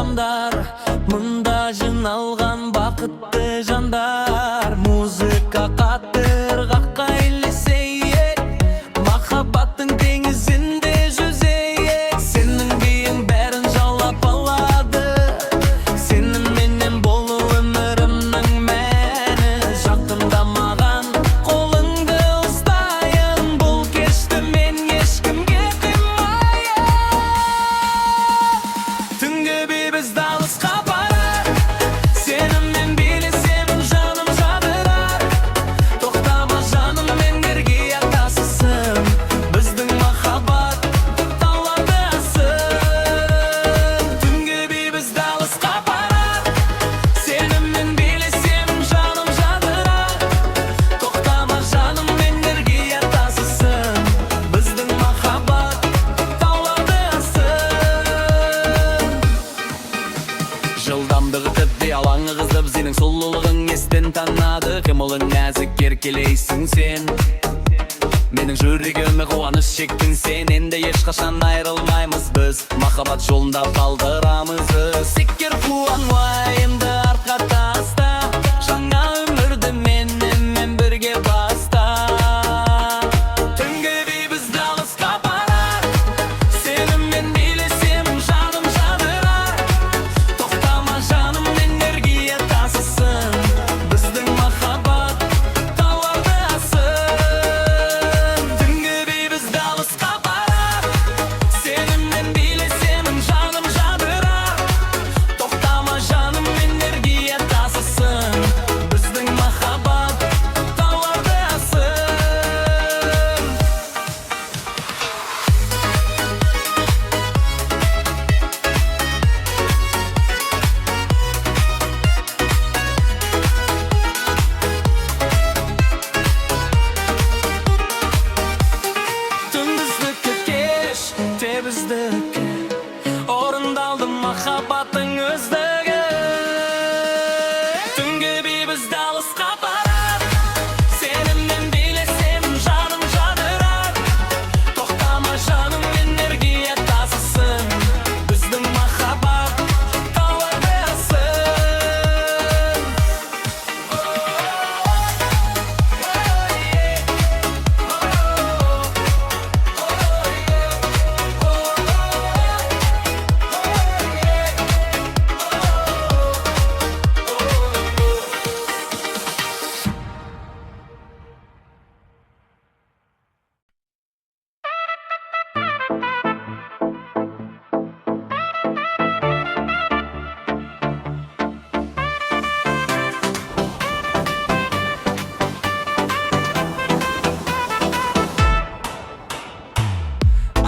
адамдар, мында жиналған бақытты жандар. Музыка қатырғаққа ілесейік, махаббаттың теңізінде жүзейік. Сенің биің бәрін жаулап алады, сеніменен болу өмірімнің мәні. Жақында маған қолыңды ұстайын, бұл кешті мен ешкімге қимайын. Түнгі бейбіз алысқа барар, сеніммен билесем жаным жадырар. Тоқтама жаныммен бірге тасысын, біздің махаббат тауларды асын. Түнгі бейбіз алысқа барар, сеніммен билесем жаным жадырар. Тоқтама жаныммен бірге тасысын, біздің махаббат тауларды асын. Жылдамдығы тіпті алаңы қызып, сенің сұлулығың естен танады. Қимылың нәзік еркелейсің сен, менің жүрегіме қуаныш шектің сен. Енді ешқашан айрылмаймыз біз, махаббат жолында қалдырамыз із. Секер қуануайымды артқа таста, жаңа өмірді менімен бірге баста. Түнгі бейбіз алысқа барар, сеніммен билесем жаным жадырар. Тоқтама жаныммен бірге тасысын, біздің махаббат тауларды асын. Түнгі бейбіз алысқа барар, сеніммен билесем жаным жадырар. Тоқтама жаныммен бірге тасысын, біздің махаббат тауларды асын. Түндіздікі кеш, тебіздікі, орындалды махаббаттың өздігі. Түнгі бейбіз алысқа барар, сеніммен билесем жаным жадырар. Тоқтама жаныммен бірге тасысын, біздің махаббат тауларды асын.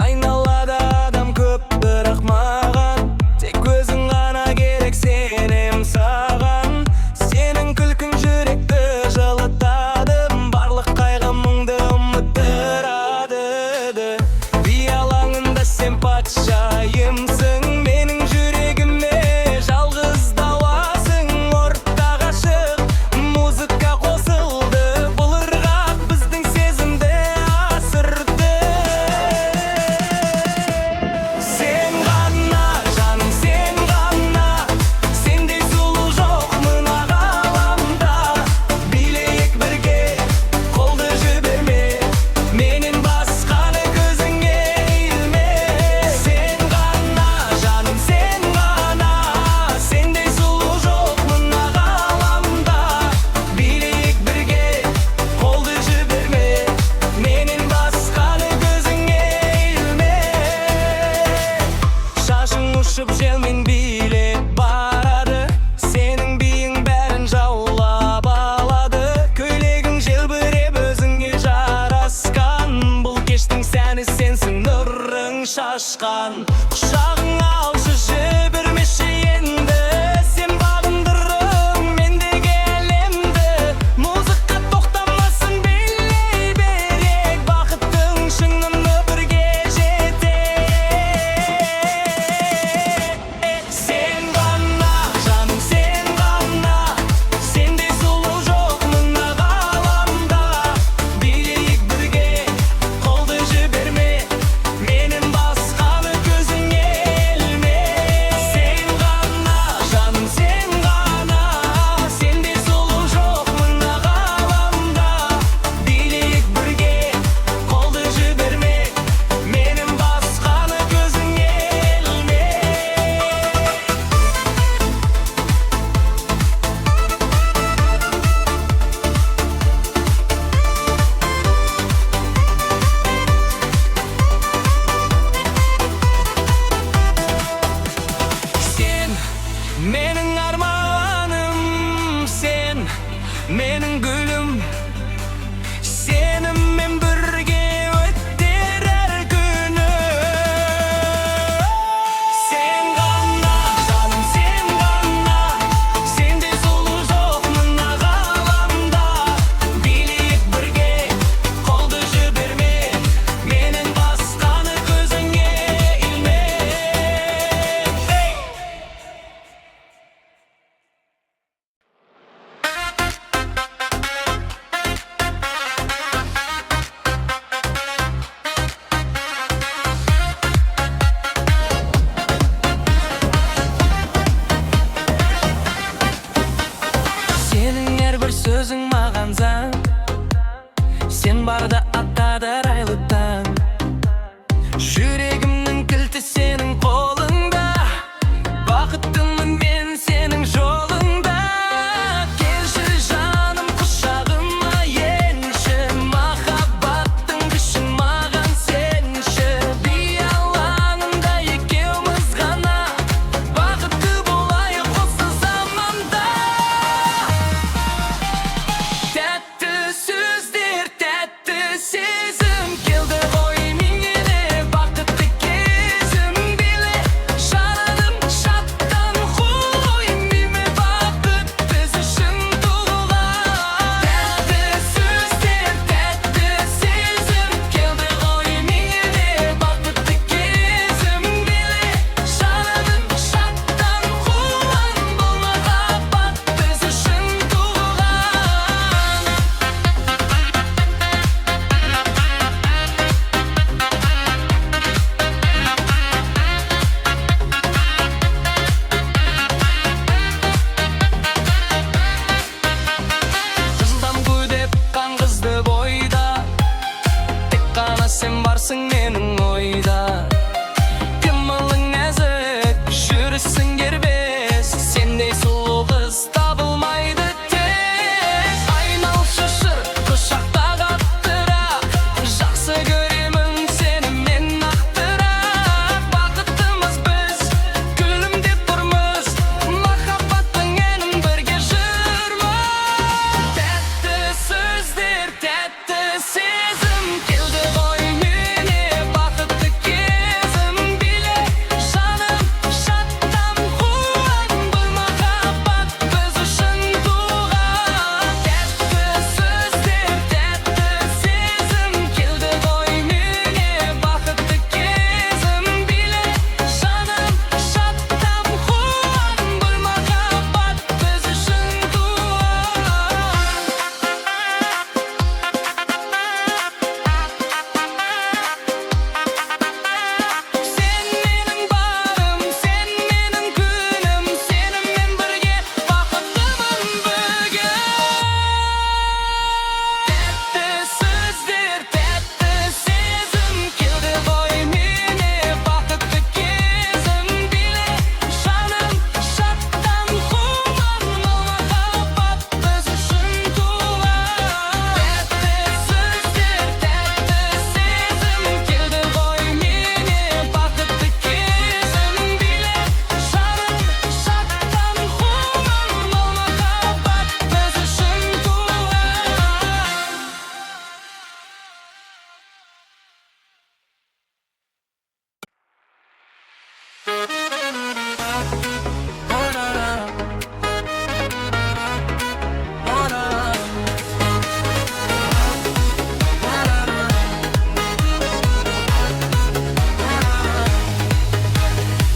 Айналада адам көп, бірақ маған тек өзің ғана керек, сенем саған. Сенің күлкің жүректі жылытады, барлық қайғы мұңды ұмыттырады. Би алаңында сен патшайымсың, менің жүрегіме жалғыз дауасың. Ортақ ғашық музыка қосылды, бұл ырғақ біздің сезімді асырды. Сен ғана жаным, сен ғана, сендей сұлу жоқ мына ғаламда. Билейік бірге, қолды жіберме, менен басқаны көзіңе ілме. Сен ғана жаным, сен ғана, сендей сұлу жоқ мына ғаламда. Билейік бірге, қолды жіберме, менен басқаны көзіңе ілме. Шашың ұшып желмен билеп барады, сенің биің бәрін жаулап алады. Көйлегің желбіреп өзіңе жарасқан, бұл кештің сәні сенсің, нұрың шашқан. Құшағың алшы, жібермеші енді, сен бағындырың мендегі әлемді. Музыка тоқтамасын, билей берек, бақыттың шыңына бірге жетейік. Сен ғана жаным, сен ғана, сендей сұлу жоқ мына ғаламда. Билейік бірге, қолды жіберме, менен басқаны көзіңе ілме. Жүрегімнің кілті сенің қолыңда, бақыттымын мен сенің жолыңда. Келші жаным құшағыма енші, махаббаттың күшін маған сенші. Би алаңында екеуміз ғана, бақытты болайық осы заманда. Тәтті сөздер, тәтті сезім келді ғой миңе, бақытты кезім биле. Жаным шаттан ғой миме, бақыт біз үшін туған. Тәтті сөздер, тәтті сезім келді ғой миңе, бақытты кезім биле. Жаным шаттан қуан, бұл махаббат біз үшін туған. Жылдам көдеп қаңғызды бойда, тек қана сен барсың менің ойда. Қимылың нәзік, жүрісің дербес, сендей сұлу қыз табылмайды тез. Айналшы шыр, құшақта қаттырақ, жақсы көремін сені мен нақтырақ. Бақыттымыз біз, күлімдеп тұрмыз, махаббаттың әнін бірге жүрміз. Тәтті сөздер, тәтті сезім келді ғой миңе, бақытты кезім биле. Жаным шаттан қуан, бұл махаббат біз үшін туған. Тәтті сөздер, тәтті сезім келді ғой миңе, бақытты кезім биле. Жаным шаттан қуан, бұл махаббат біз үшін туған. Сен менің бағым, сен менің күнім, сенімен бірге бақыттымын бүгін. Тәтті сөздер, тәтті сезім келді ғой миңе, бақытты кезім биле. Жаным шаттан қуан, бұл махаббат біз үшін туған. Тәтті сөздер, тәтті сезім келді ғой миңе, бақытты кезім биле. Жаным шаттан қуан, бұл махаббат біз үшін туған.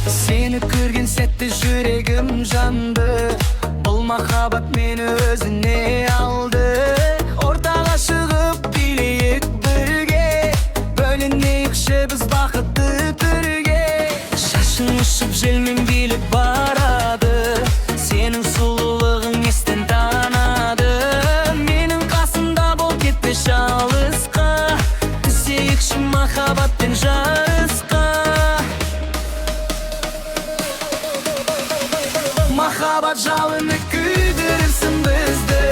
Сені көрген сәтте жүрегім жанды, бұл махаббат мені өзіне алды. Ортаға шығып билейік бірге, бөленейікші біз бақытты түрге. Шашың ұшып желмен билеп барады, сенің сұлулығың естен танады. Менің қасымда бол, кетпе жалғызға, түсейікші махаббатпен жарысқа. Махаббат жалыны күйдірсін бізді,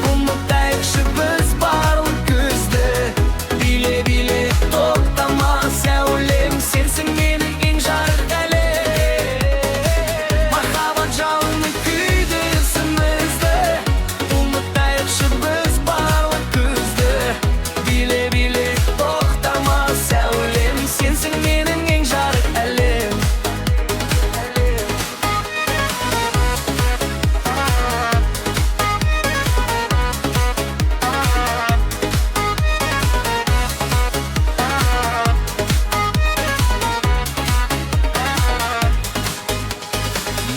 ұмытайықшы біз барлық күзді. Биле, биле, тоқтама сәулем, сенсің менің ең жарық әлем. Махаббат жалыны күйдірсін бізді, ұмытайықшы біз барлық күзді. Биле, биле, тоқтама сәулем, сенсің менің ең жарық әлем.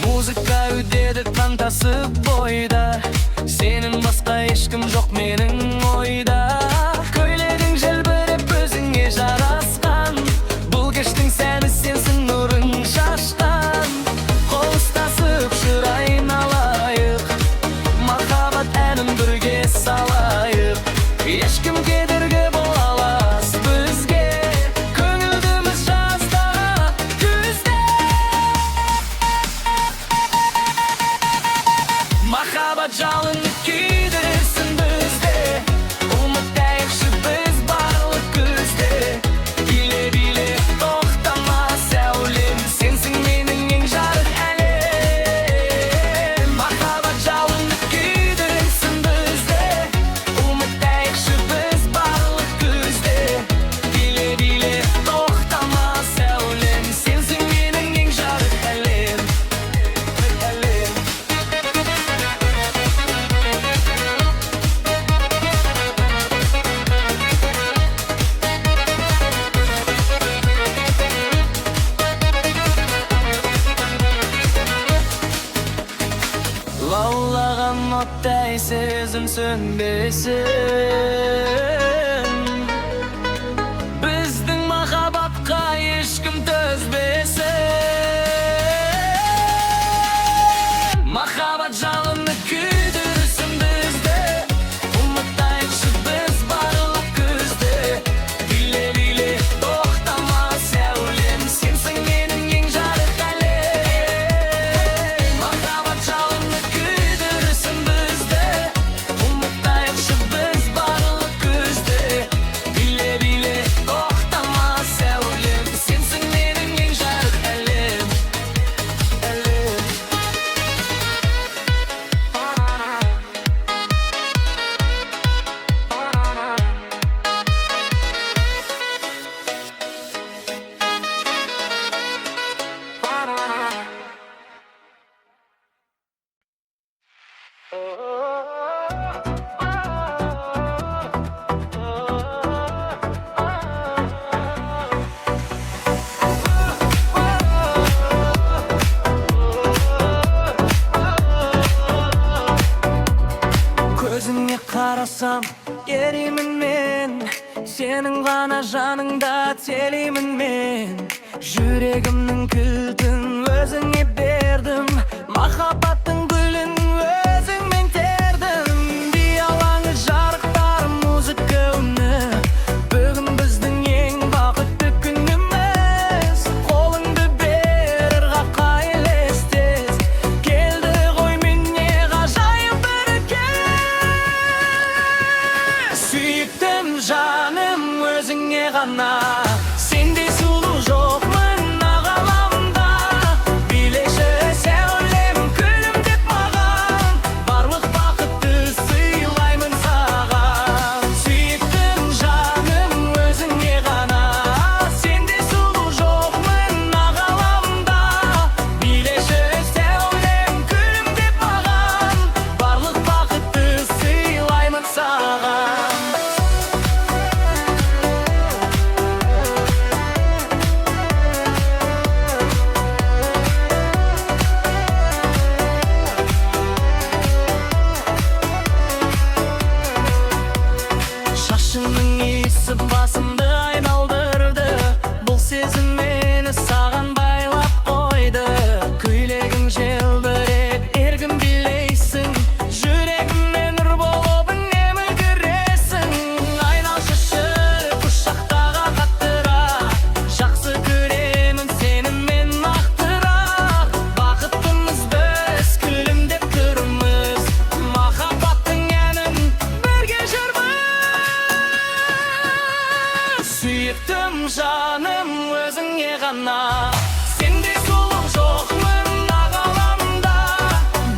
Музыка үдеді тасып бойда, сенің басқа ешкім жоқ менің ойда. Көйлегің желбіреп өзіңе жарасқан, бұл кештің сәні сенсің нұрың шашқан. Қол ұстасып жүр айналайық, махаббат әнін бірге салайық. Ешкім кедергі бола алас бізге, көңілдіміз sönbesin. Bizning mahabbatga hech kim tözbesin. Mahabbat jalini kuydirsin bizde, unutaylikchi biz barliq kuzda. Bile bile to'xtama sevgilim, sensin mening eng jarq alim. Mahabbat jalini kuydirsin bizde, unutaylikchi biz barliq kuzda. Bile bile to'xtama sevgilim, sensin mening eng jarq alim. Көзіңе қарасам, еримін мен, сенің ғана жаныңда телеймін мен. Жүрегімнің кілтін өзіңе бердім, махаббаттың гүлін өзіңмен тердім. Биялаңы жарықтар музыка үні, бүгін біздің ең бақытты күніміз. Қолыңды бер ырғаққа елестес, келді ғой міне ғажайып бір кез. Сүйіктім жаным өзіңе ғана, сендей сұлу жоқ мына ғаламда. Билеші сәулем күлімдеп маған, барлық бақытты сыйлаймын саған. Сүйіктім жаным өзіңе ғана, сендей сұлу жоқ мына ғаламда. Билеші сәулем күлімдеп маған, барлық бақытты сыйлаймын саған. Шашыңның иісі басымды айналдырды, бұл сезім мені саған байлап қойды. Көйлегің желбіреп, еркін билейсің, жүрегіме нұр болып үнемі кіресің. Айналшы құшақтағы қаттырақ, жақсы көремін сені мен нақтырақ. Бақыттымыз біз, күлімдеп тұрмыз, махаббаттың әнін бірге жүрміз. Сүйіктім жаным өзіңе ғана, сендей сұлу жоқ мына ғаламда.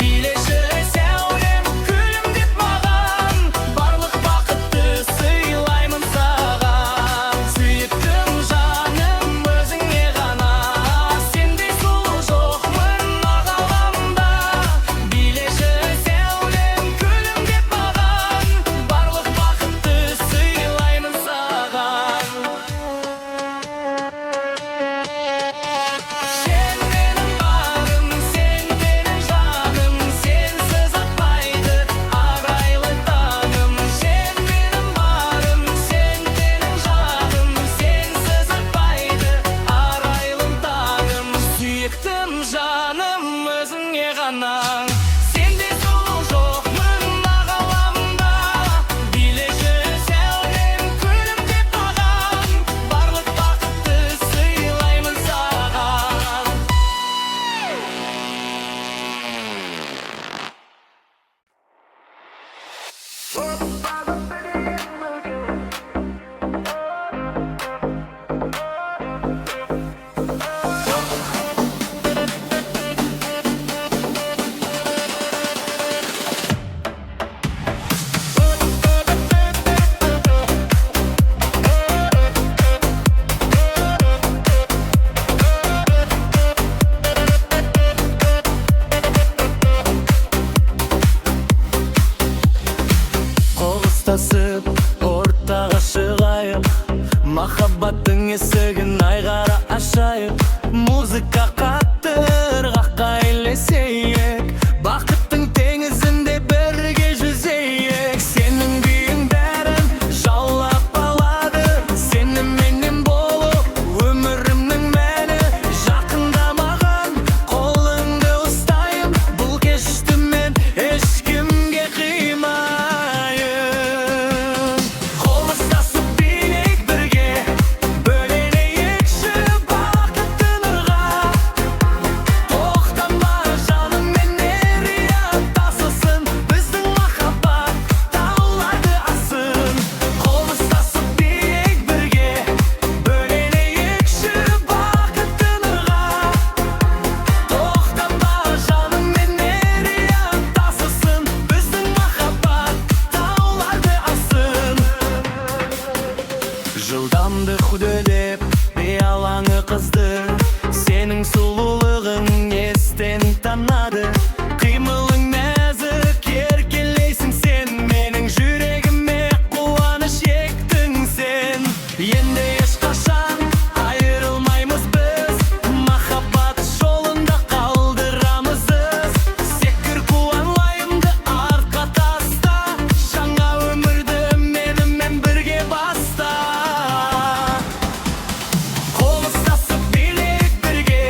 Билеші сәулем күлімдеп маған, барлық бақытты сыйлаймын саған. Сүйіктім жаным өзіңе ғана, сендей сұлу жоқ мына ғаламда. Билеші сәулем күлімдеп маған, барлық бақытты сыйлаймын саған. Сен менің барым, сен менің жаным, сенсіз атпайды арайлы таңым. Сен менің барым, сен менің жаным, сенсіз атпайды арайлы таңым. Сүйіктім жаным өзіңе ғана, сендей сұлу жоқ мына ғаламда. Билеші сәулем күлімдеп маған, барлық бақытты сыйлаймын саған. Қоғыстасып ортаға шығайық, махаббаттың есігін айғара ашайық. Музыка қаттыр қаққа ілесейік, бақыттың теңізінде бірге жүзейік. Менің сұлулығың естен танады, қимылың нәзік еркелейсің сен, менің жүрегіме қуаныш ектің сен. Енді ешқашан айырылмаймыз біз, махаббат жолында қалдырамыз із. Секір қуан уайымды артқа таста, жаңа өмірді менімен бірге баста. Қол ұстасып билейік бірге,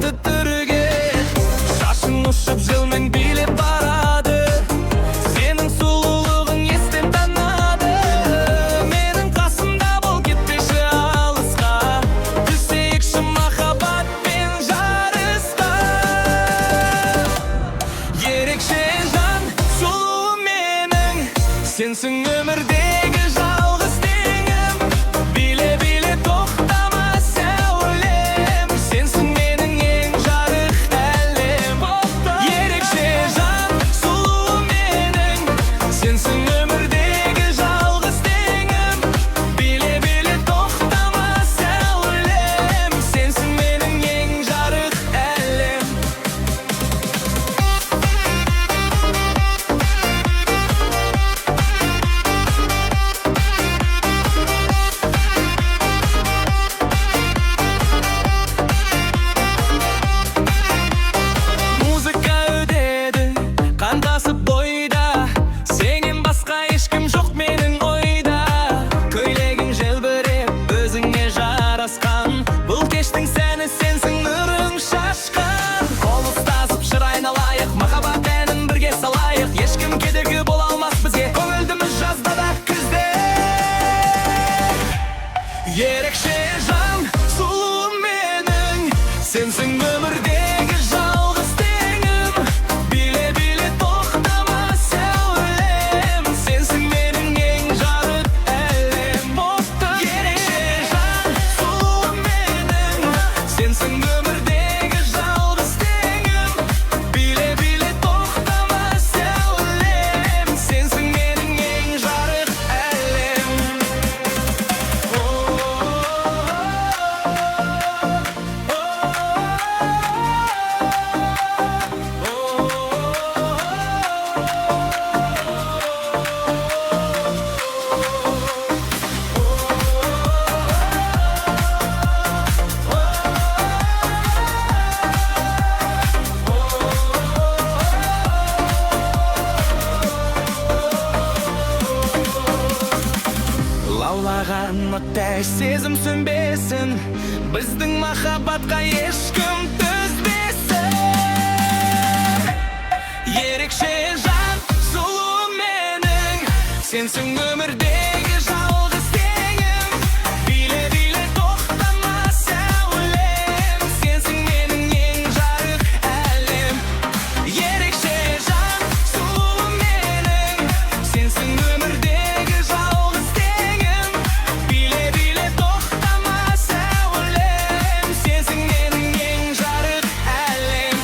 тітіреген. Шашың ұшып жылмен билеп барады, сенің сұлулығың естен танады. Менің қасымда бол, кетпеші алысқа, түсейікші махаббатпен жарысқа. Ерекше жан, сұлуым менің, сенсің өмірдегі жалғыз теңім. Биле-биле тоқтама сәулем, сенсің менің ең жарық әлем. Ерекше жан, сұлуым менің, сенсің өмірдегі жалғыз теңім. Биле-биле тоқтама сәулем, сенсің менің ең жарық әлем. Музыка өтеді, қандасып бойда, сенен басқа ешкім жоқ менің ойда. Көйлегің желбіреп, өзіңе жарасқан, бұл кештің сәні сенсің, нұрың шашқан. Қол ұстасып жыр айналайық, махаббат әнін бірге салайық. Ешкім кедергі бола алмас бізге, көңілдіміз жазда да күзде. Ерекше жан, сұлуым менің, сенсің өмірдегі жалғыз теңім. Биле-биле тоқтама сәулем, сенсің менің ең жарық әлем. Ерекше жан, сұлуым менің, сенсің өмірдегі жалғыз теңім. Биле-биле тоқтама сәулем, сенсің менің ең жарық әлем. Лаулаған оттай сезім сөнбесін, біздің махаббатқа ешкім төзбесін. Ерекше жан, сұлуым менің, сенсің өмірдегі жалғыз теңім. Биле-биле тоқтама сәулем, сенсің менің ең жарық әлем. Ерекше жан, сұлуым менің, сенсің өмірдегі жалғыз теңім. Биле-биле тоқтама сәулем, сенсің менің ең жарық әлем.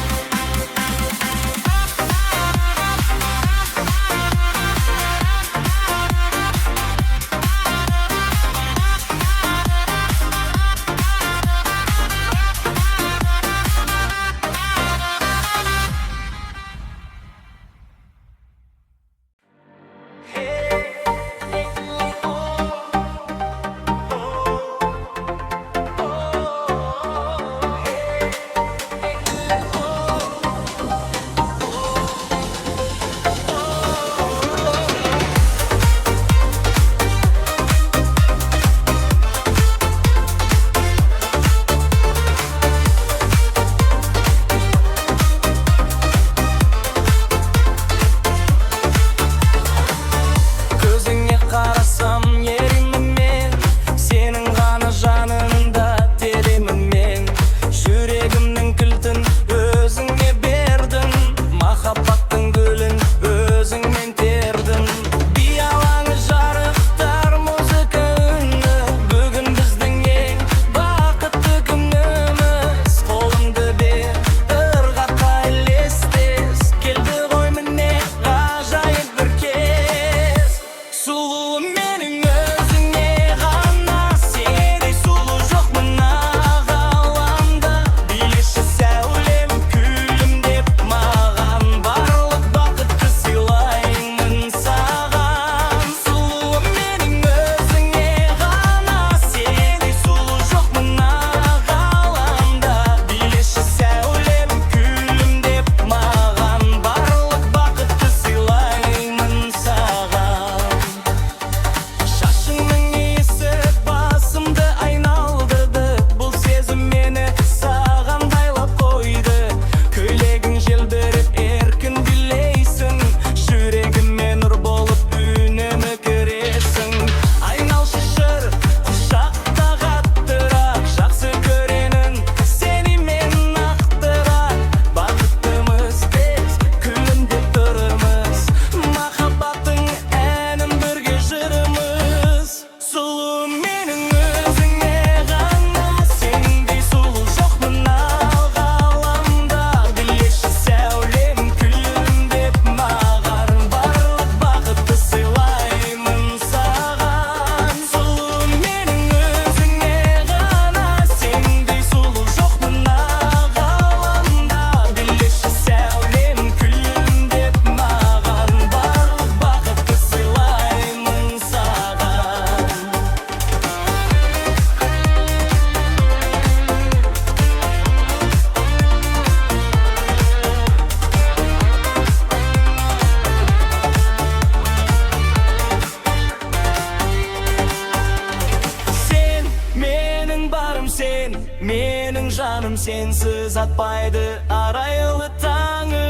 barım sen, mening жаным sensiz atpaydı araylı tаңым.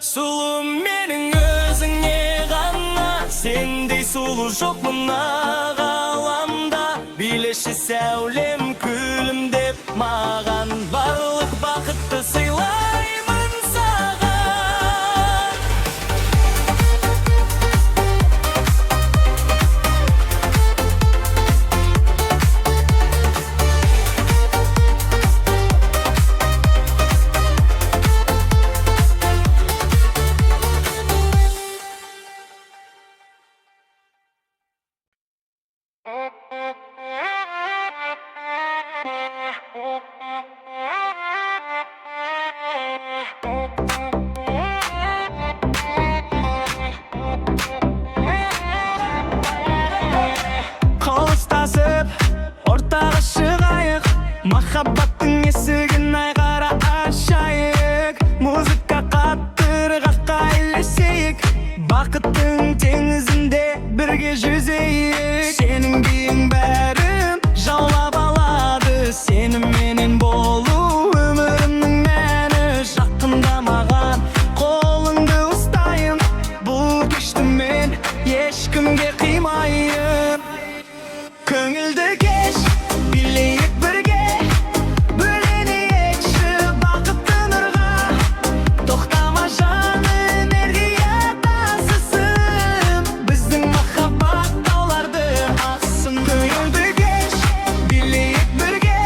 Сулum mening özüңe gana, sendey sulu жоқ mына ғаламда. Билеші сәулем күлім деп маған, барлық бақытты сыйлаймын саған. Ортаға шығайық, махаббаттың есігін айқара ашайық. Музыка қаттырғаққа ілесейік, бақыттың теңізінде бірге жүзейік. Сенің күйің бәрін жаулап алады, сеніменен болу өмірімнің мәні. Жақында маған қолыңды ұстайын, бұл кешті мен ешкімге қимайын. Көңілді кеш, билейік бірге, бөленейікші бақытты нұрға. Тоқтама жаным, энергия тасысын, біздің махаббат тауларды ақсын. Көңілді кеш, билейік бірге,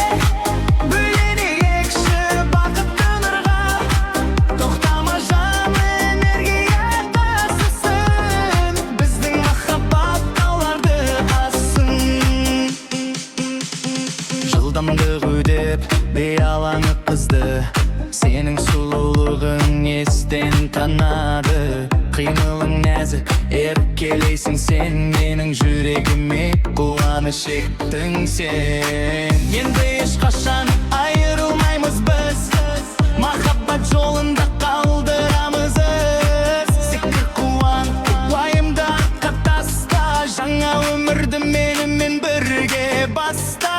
бөленейікші бақытты нұрға. Тоқтама жаным, энергия тасысын, біздің махаббат тауларды ақсын. Жылдамдық өдеп беалаңы қызды, сенің сұлулығың естен танады. Қимылың нәзік, еркелейсің сен, менің жүрегіме қуаныш ектің сен. Енді ешқашан айырылмаймыз біз, махаббат жолында қалдырамыз із. Сикір қуан, уайымда қатаста, жаңа өмірді менімен бірге баста.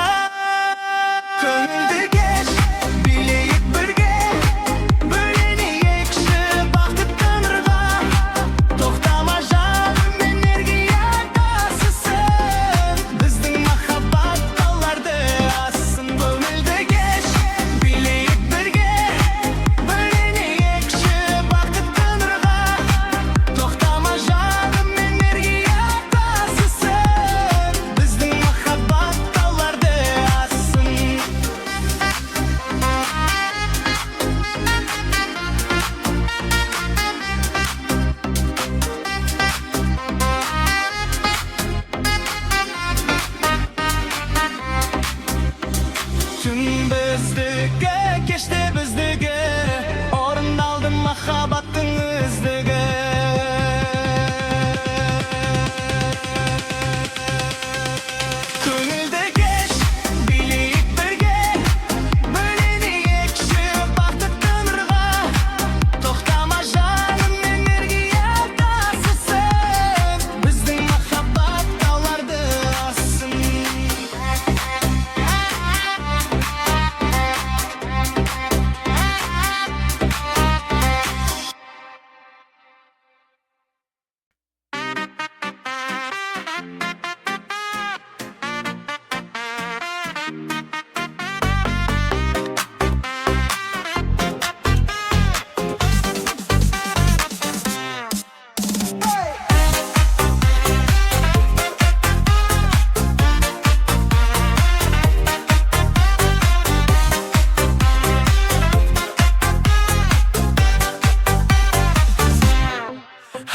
Көңілді кеш, билейік бірге, бөленейікші бақытты нұрға. Тоқтама жаным, энергия тасысын, біздің махаббат тауларды ассын. Көңілді кеш, билейік бірге, бөленейікші бақытты нұрға. Тоқтама жаным, энергия тасысын, біздің махаббат тауларды ассын. Түн біздікі, кеште біздікі, орындалды махаббаттың үздігі. Көңілді кеш, билейік бірге, бөленейікші бақытты нұрға. Тоқтама жаным, энергия тасысын, біздің махаббат тауларды ассын.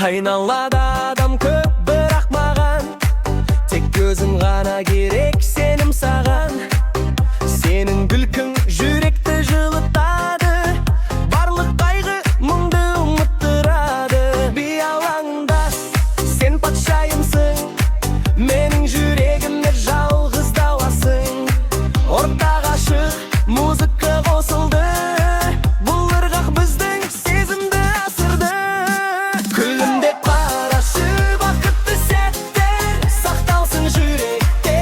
Айналада адам көп, бірақ маған тек көзім ғана керек, сенім саған. Сенің күлкің жүректі жылытады, барлық қайғы мұңды ұмыттырады. Биялаңда сен патшайымсың, менің жүрегіме жалғыз даласың. Ортаға шық, музыка қосылды, бұл ырғақ біздің сезімді асырды. Күлімдеп қарашы, бақытты сәттер сақталсын жүректе.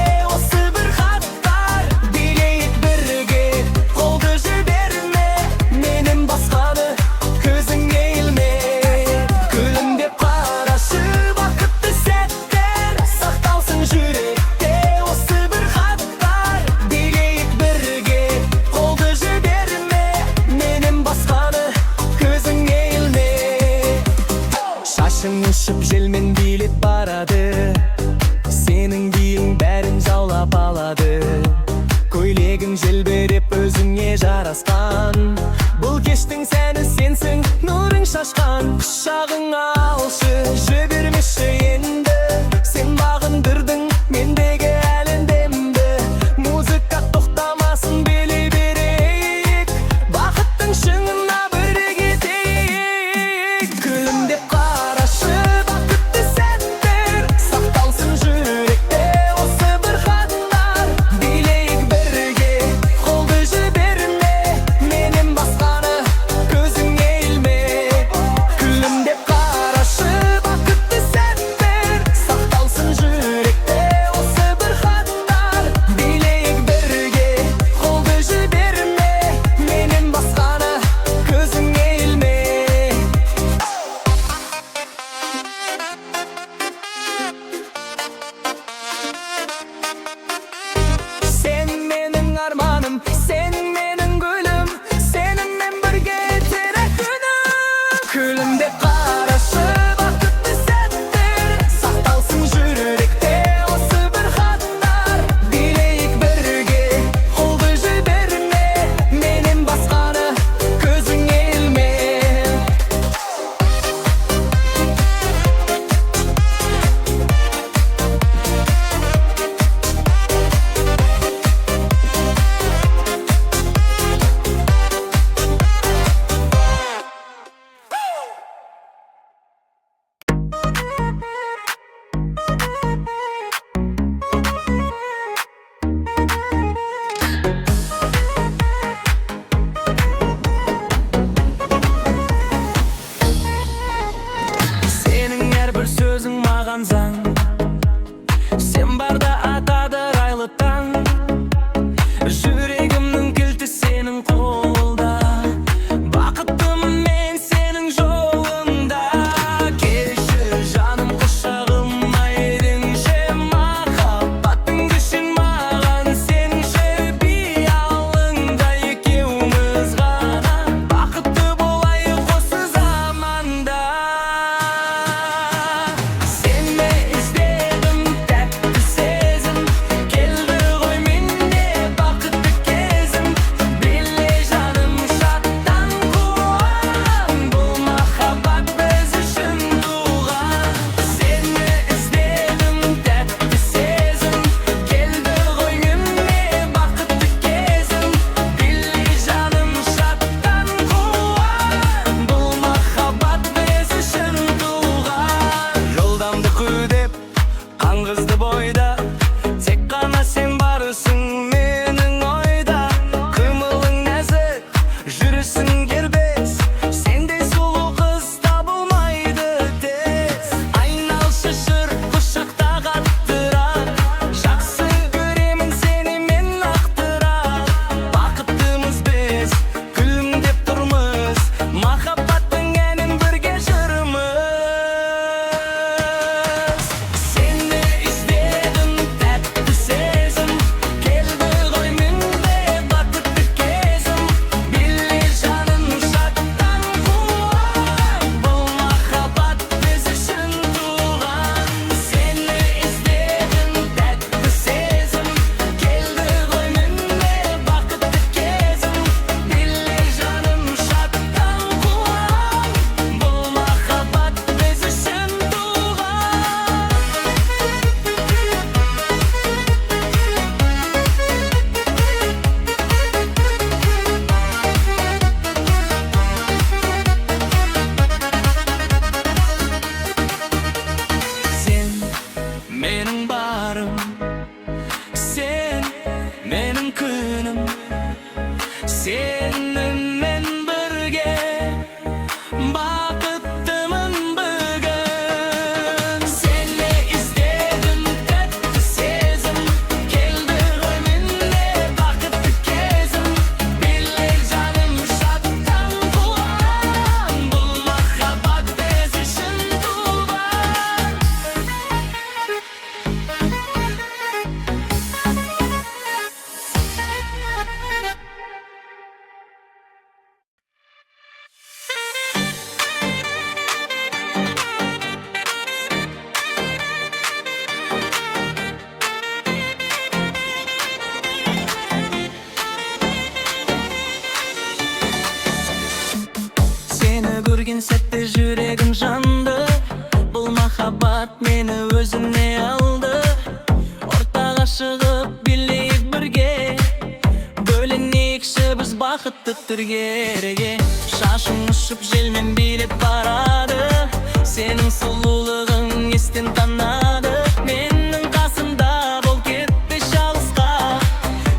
Baktı geriye, şaşım ışıp jelmen bilip barады. Senin sululuğun estin tanады. Menin qasımda bol ketpе жалғызға.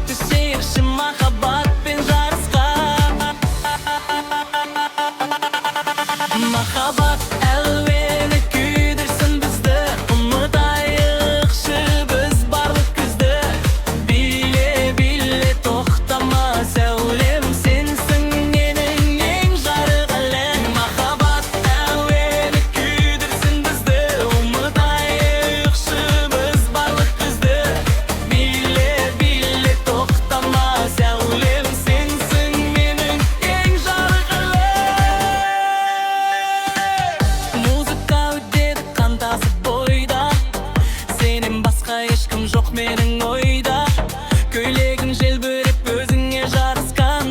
Түсерші махаббатпен жарысқа. Махаббат әлвені күйдірсін бізді. Ұмытайықшы біз барлық күзді. Биле тоқтама сәулем, сенсің менің ең жарық әлем. Махаббат әлвені күйдірсін бізді. Ұмытайықшы біз барлық күзді. Биле тоқтама сәулем, сенсің менің ең жарық әлем. Музыка өтеді қантасы бойда, сенен басқа ешкім жоқ менің ойда. Көйлегің желбіреп өзіңе жарысқан,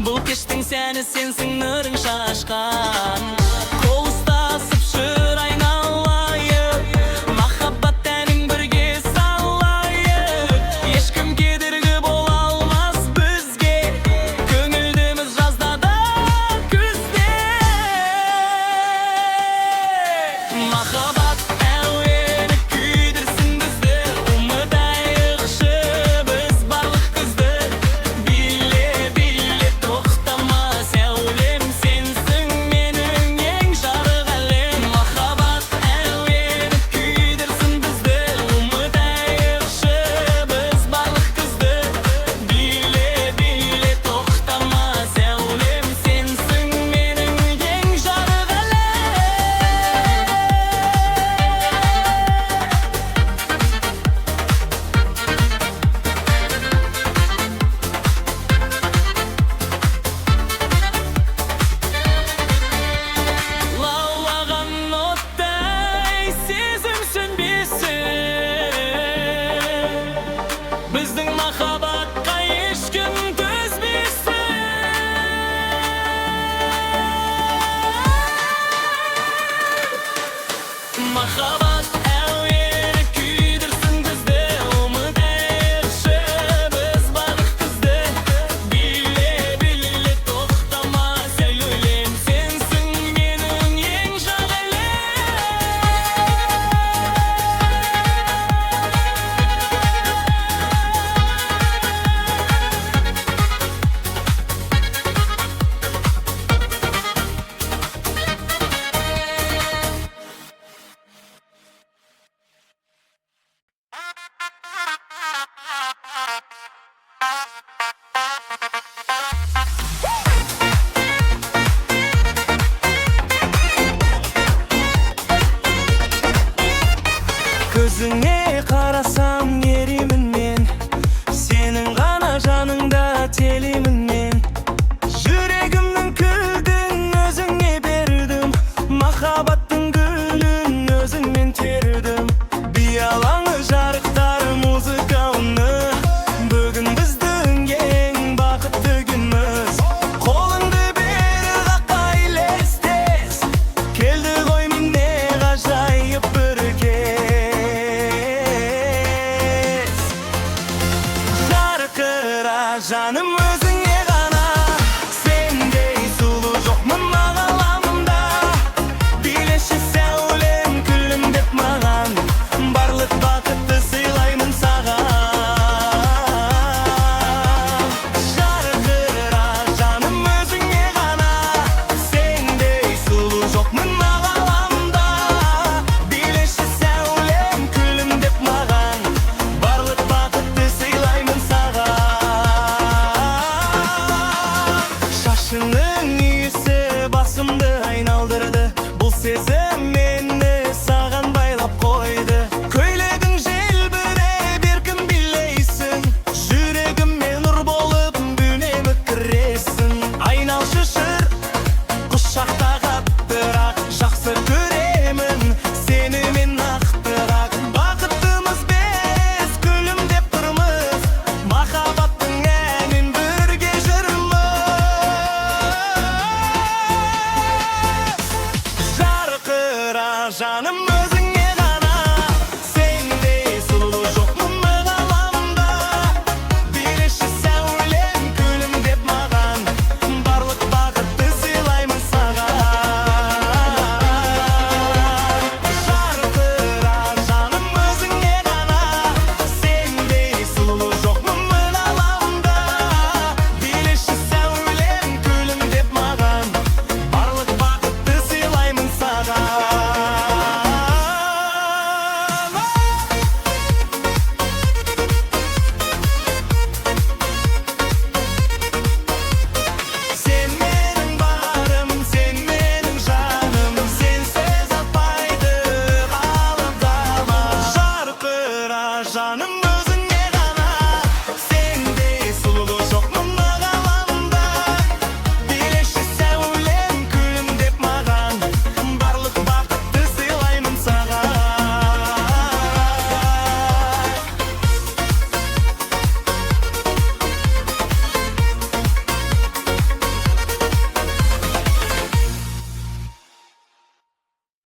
бұл кештің сәні сенсің нұрың шашқан. Қол ұстасып шыр айналайық, махаббат әнін бірге салайық. Ешкім кедергі бола алмас бізге, көңілдіміз жазда да күзде. Махаббат әуені күйдірсін бізді. Ұмытайықшы біз барлық күзді. Биле тоқтама сәулем, сенсің менің ең жарық әлем. Махаббат әуені күйдірсін бізді. Ұмытайықшы біз барлық күзді. Биле тоқтама сәулем, сенсің менің ең жарық әлем. Лаулаған оттай сезім сөнбесін, біздің махаббатқа ешкім төзбесін. Махаббат әуені күйдірсін бізді. Ұмытайықшы біз барлық күзді. Биле тоқтама сәулем, сенсің менің ең жарық әлем. Көзіңе қарасам еримін мен, сенің ғана жаныңда телимін мен. Жүрегімнің кілтін өзіңе бердім, махаббаттың гүлін өзіңмен тердім. Биялаңы жарықтар музыка үні, бүгін біздің ең бақытты күніміз. Қолыңды бер қаққа елестес, келді ғой міне ғажайып бір кез. Жарқыра жаным